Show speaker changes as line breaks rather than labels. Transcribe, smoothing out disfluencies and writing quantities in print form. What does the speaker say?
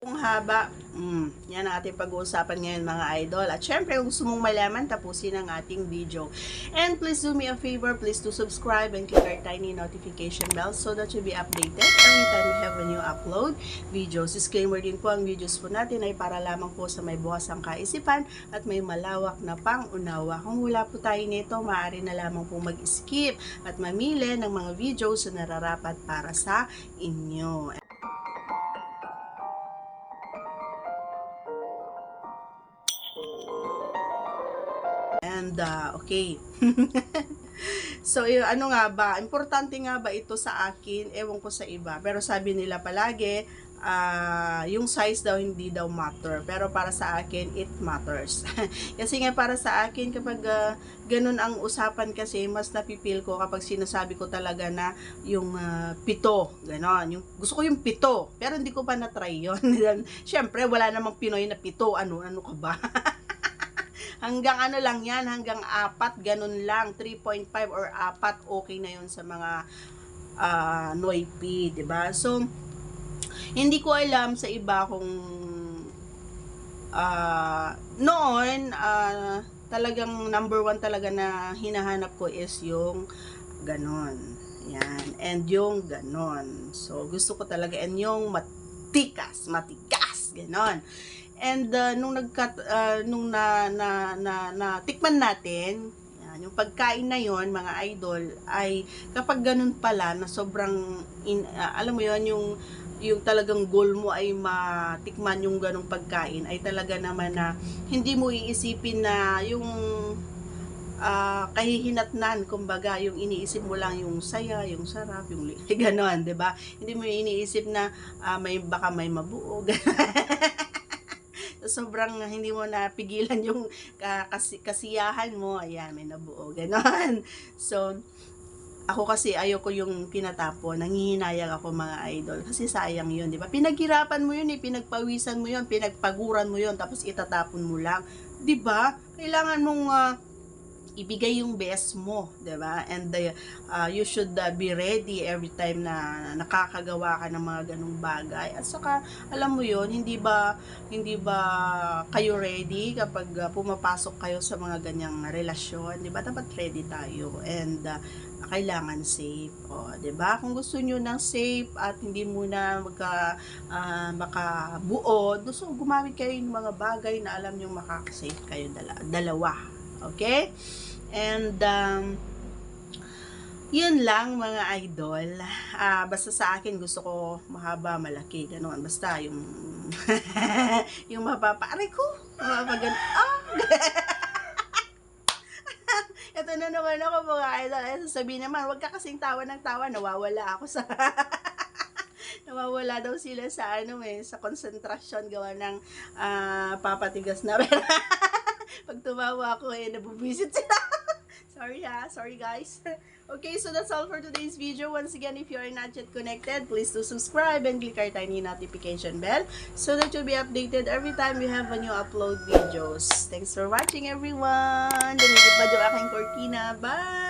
kung haba. Yan ang ating pag-uusapan ngayon mga idol. At syempre, kung gusto mong malaman, tapusin ang ating video. And please do me a favor, please do subscribe and click our tiny notification bell so that you'll be updated every time we have a new upload videos. Disclaimer din po, ang videos po natin ay para lamang po sa may bukas ang kaisipan at may malawak na pang-unawa. Kung wala po tayo nito, maaari na lamang po mag-skip at mamili ng mga videos na nararapat para sa inyo. And, okay. So, ano nga ba? Importante nga ba ito sa akin? Ewan ko sa iba. Pero sabi nila palagi, yung size daw hindi daw matter. Pero para sa akin, it matters. Kasi nga para sa akin, kapag ganun ang usapan kasi, mas napipil ko kapag sinasabi ko talaga na yung 7. Ganon. Yung, gusto ko yung 7. Pero hindi ko pa na-try yun. Siyempre, wala namang Pinoy na 7. Ano ka ba? Hanggang ano lang yan, hanggang 4, ganun lang, 3.5 or 4, okay na yun sa mga Noipi, diba? So, hindi ko alam sa iba kung noon, talagang number 1 talaga na hinahanap ko is yung ganon. Yan, and yung ganon. So, gusto ko talaga, and yung matigas, ganon. And nung tikman natin, yan, yung pagkain na yon mga idol, ay kapag ganun pala na sobrang alam mo yon, yung talagang goal mo ay matikman yung ganung pagkain, ay talaga naman na hindi mo iisipin na yung kahihinatnan, kumbaga, yung iniisip mo lang yung saya, yung sarap, yung ganon, 'di ba? Hindi mo iniisip na baka may mabuo. Sobrang hindi mo napigilan yung kasiyahan mo, ayan, may nabuo, ganon. So, ako kasi ayoko yung pinatapon, nangihinayang ako mga idol, kasi sayang yun, di ba? Pinaghirapan mo yun, pinagpawisan mo yun, pinagpaguran mo yun, tapos itatapon mo lang, di ba? Kailangan mong ibigay yung best mo, 'di ba? And you should be ready every time na nakakagawa ka ng mga ganung bagay. At saka alam mo 'yon, hindi ba kayo ready kapag pumapasok kayo sa mga ganyang relasyon, 'di ba? Dapat ready tayo, and kailangan safe, 'di ba? Kung gusto niyo ng safe at hindi muna makabuo, gusto gumamit kayo ng mga bagay na alam niyo makaka-safe kayo dalawa. Okay? And yun lang mga idol. Basta sa akin gusto ko mahaba, malaki, ganoon. Basta yung yung mapapaaray ko. Ito na naman ako mga idol. Sasabihin naman, wag ka kasing tawa ng tawa. Nawawala ako sa nawawala daw sila sa sa konsentrasyon gawa ng papatigas na. Pag tumawa ako nabubisit sila. Sorry guys. Okay, so that's all for today's video. Once again, if you are not yet connected, please do subscribe and click our tiny notification bell so that you'll be updated every time we have a new upload videos. Thanks for watching everyone. Dumigit pa dyan aking cortina. Bye!